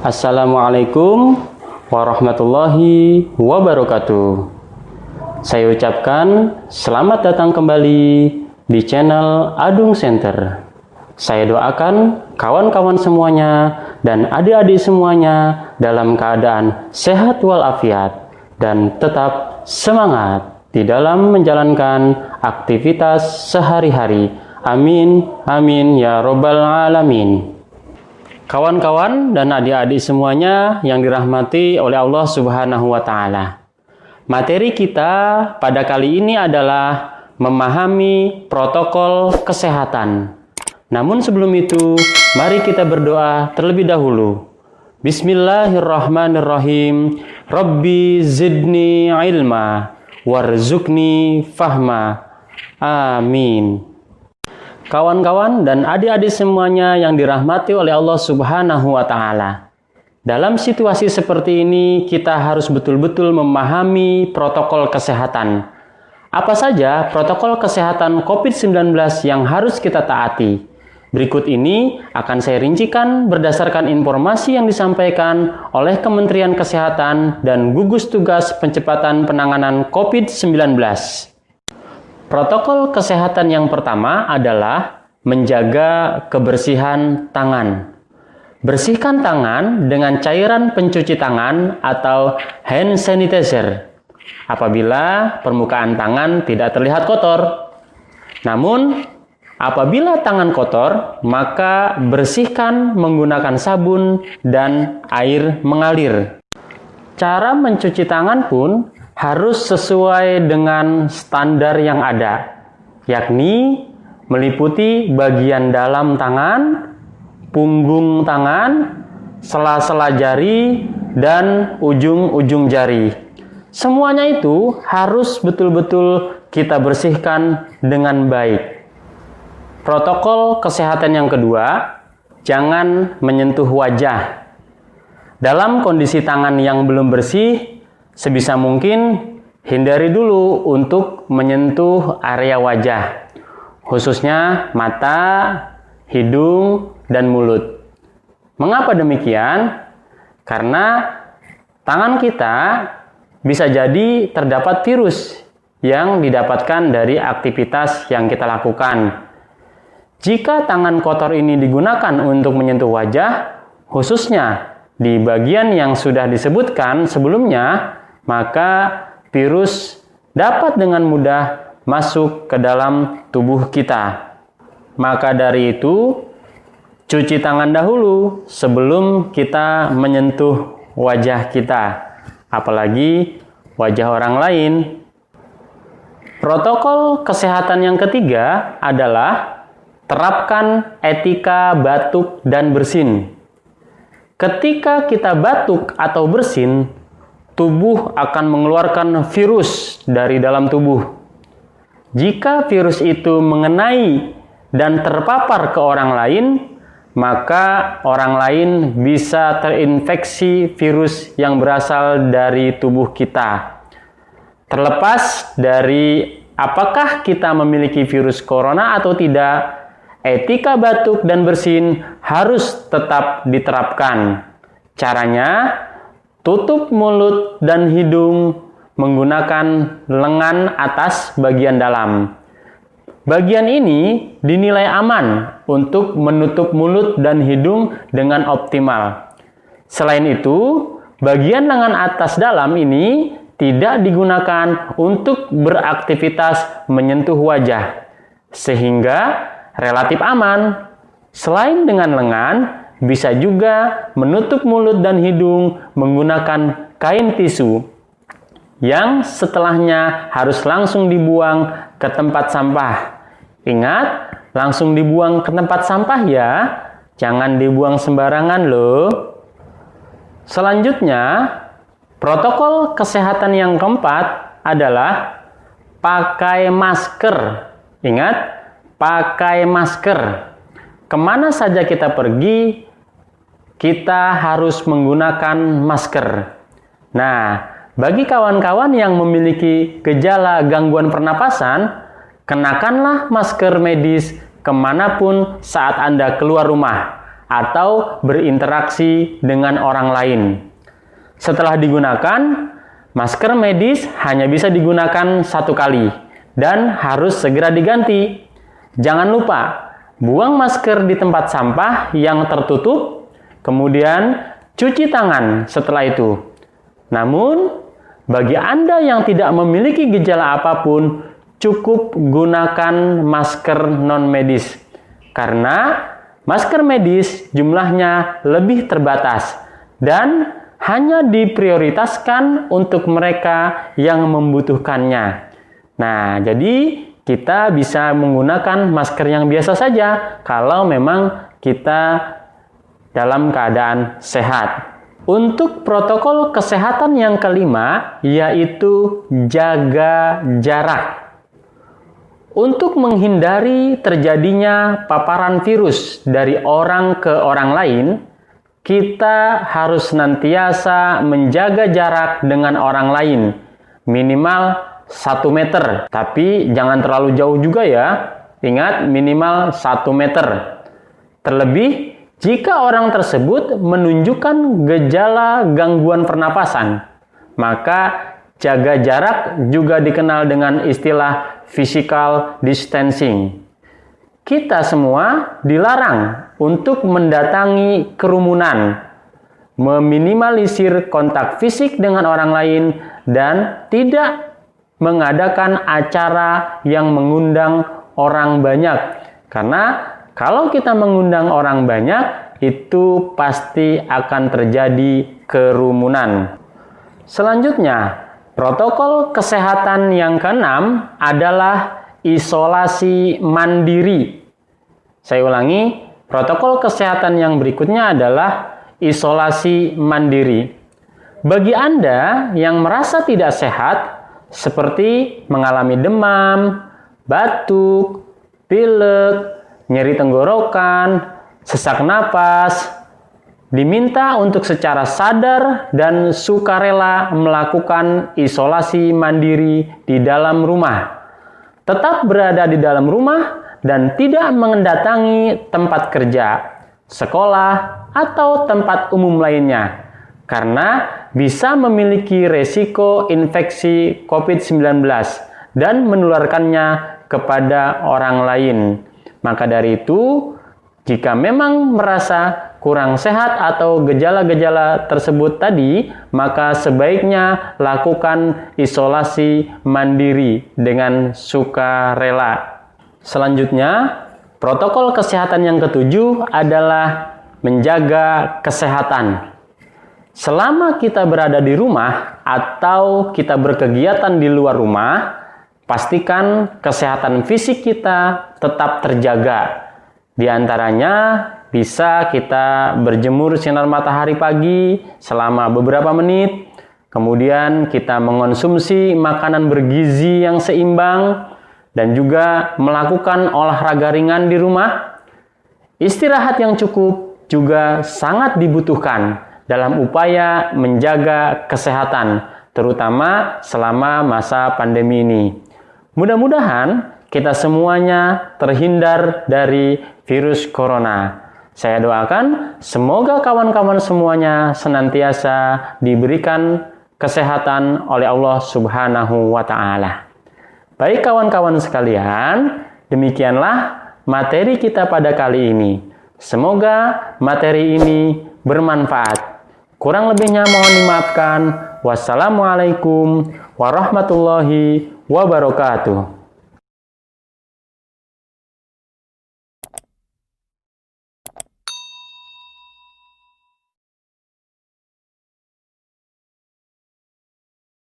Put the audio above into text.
Assalamualaikum warahmatullahi wabarakatuh. Saya ucapkan selamat datang kembali di channel Adung Center. Saya doakan kawan-kawan semuanya dan adik-adik semuanya dalam keadaan sehat walafiat dan tetap semangat di dalam menjalankan aktivitas sehari-hari. Amin, amin ya robbal alamin. Kawan-kawan dan adik-adik semuanya yang dirahmati oleh Allah Subhanahu wa Ta'ala. Materi kita pada kali ini adalah memahami protokol kesehatan. Namun sebelum itu, mari kita berdoa terlebih dahulu. Bismillahirrahmanirrahim. Rabbi zidni ilma warzuqni fahma. Amin. Kawan-kawan dan adik-adik semuanya yang dirahmati oleh Allah Subhanahu wa Ta'ala. Dalam situasi seperti ini, kita harus betul-betul memahami protokol kesehatan. Apa saja protokol kesehatan COVID-19 yang harus kita taati? Berikut ini akan saya rincikan berdasarkan informasi yang disampaikan oleh Kementerian Kesehatan dan Gugus Tugas Percepatan Penanganan COVID-19. Protokol kesehatan yang pertama adalah menjaga kebersihan tangan. Bersihkan tangan dengan cairan pencuci tangan atau hand sanitizer apabila permukaan tangan tidak terlihat kotor. Namun, apabila tangan kotor, maka bersihkan menggunakan sabun dan air mengalir. Cara mencuci tangan pun harus sesuai dengan standar yang ada, yakni meliputi bagian dalam tangan, punggung tangan, sela-sela jari, dan ujung-ujung jari. Semuanya itu harus betul-betul kita bersihkan dengan baik. Protokol kesehatan yang kedua, jangan menyentuh wajah. Dalam kondisi tangan yang belum bersih, sebisa mungkin hindari dulu untuk menyentuh area wajah, khususnya mata, hidung, dan mulut. Mengapa demikian? Karena tangan kita bisa jadi terdapat virus yang didapatkan dari aktivitas yang kita lakukan. Jika tangan kotor ini digunakan untuk menyentuh wajah, khususnya di bagian yang sudah disebutkan sebelumnya, maka virus dapat dengan mudah masuk ke dalam tubuh kita. Maka dari itu, cuci tangan dahulu sebelum kita menyentuh wajah kita, apalagi wajah orang lain. Protokol kesehatan yang ketiga adalah terapkan etika batuk dan bersin. Ketika kita batuk atau bersin, tubuh akan mengeluarkan virus dari dalam tubuh. Jika virus itu mengenai dan terpapar ke orang lain, maka orang lain bisa terinfeksi virus yang berasal dari tubuh kita. Terlepas dari apakah kita memiliki virus corona atau tidak, etika batuk dan bersin harus tetap diterapkan. Caranya, tutup mulut dan hidung menggunakan lengan atas bagian dalam. Bagian ini dinilai aman untuk menutup mulut dan hidung dengan optimal. Selain itu, bagian lengan atas dalam ini tidak digunakan untuk beraktivitas menyentuh wajah, sehingga relatif aman. Selain dengan lengan, bisa juga menutup mulut dan hidung menggunakan kain tisu yang setelahnya harus langsung dibuang ke tempat sampah. Ingat, langsung dibuang ke tempat sampah ya, jangan dibuang sembarangan loh. Selanjutnya, protokol kesehatan yang keempat adalah pakai masker. Ingat, pakai masker. Kemana saja kita pergi, kita harus menggunakan masker. Nah, bagi kawan-kawan yang memiliki gejala gangguan pernapasan, kenakanlah masker medis kemanapun saat Anda keluar rumah. atau berinteraksi dengan orang lain. Setelah digunakan, masker medis hanya bisa digunakan 1 kali dan harus segera diganti. Jangan lupa, buang masker di tempat sampah yang tertutup, kemudian cuci tangan setelah itu. Namun, bagi Anda yang tidak memiliki gejala apapun, cukup gunakan masker non-medis. Karena masker medis jumlahnya lebih terbatas dan hanya diprioritaskan untuk mereka yang membutuhkannya. Nah, jadi kita bisa menggunakan masker yang biasa saja kalau memang kita dalam keadaan sehat. Untuk protokol kesehatan yang kelima, yaitu jaga jarak. Untuk menghindari terjadinya paparan virus dari orang ke orang lain, kita harus senantiasa menjaga jarak dengan orang lain, minimal 1 meter. Tapi jangan terlalu jauh juga ya. Ingat, minimal 1 meter. Terlebih, jika orang tersebut menunjukkan gejala gangguan pernapasan, maka jaga jarak juga dikenal dengan istilah physical distancing. Kita semua dilarang untuk mendatangi kerumunan, meminimalisir kontak fisik dengan orang lain, dan tidak mengadakan acara yang mengundang orang banyak. Karena kalau kita mengundang orang banyak, itu pasti akan terjadi kerumunan. Selanjutnya, protokol kesehatan yang keenam adalah isolasi mandiri. Saya ulangi, protokol kesehatan yang berikutnya adalah isolasi mandiri. Bagi Anda yang merasa tidak sehat, seperti mengalami demam, batuk, pilek, nyeri tenggorokan, sesak napas, diminta untuk secara sadar dan sukarela melakukan isolasi mandiri di dalam rumah. Tetap berada di dalam rumah dan tidak mendatangi tempat kerja, sekolah, atau tempat umum lainnya, karena bisa memiliki resiko infeksi COVID-19 dan menularkannya kepada orang lain. Maka dari itu, jika memang merasa kurang sehat atau gejala-gejala tersebut tadi, maka sebaiknya lakukan isolasi mandiri dengan sukarela. Selanjutnya, protokol kesehatan yang ketujuh adalah menjaga kesehatan. Selama kita berada di rumah atau kita berkegiatan di luar rumah, pastikan kesehatan fisik kita tetap terjaga. Di antaranya bisa kita berjemur sinar matahari pagi selama beberapa menit. Kemudian kita mengonsumsi makanan bergizi yang seimbang dan juga melakukan olahraga ringan di rumah. Istirahat yang cukup juga sangat dibutuhkan dalam upaya menjaga kesehatan, terutama selama masa pandemi ini. Mudah-mudahan kita semuanya terhindar dari virus corona. Saya doakan semoga kawan-kawan semuanya senantiasa diberikan kesehatan oleh Allah Subhanahu wa Ta'ala. Baik kawan-kawan sekalian, demikianlah materi kita pada kali ini. Semoga materi ini bermanfaat. Kurang lebihnya mohon dimaafkan. Wassalamualaikum warahmatullahi wabarakatuh.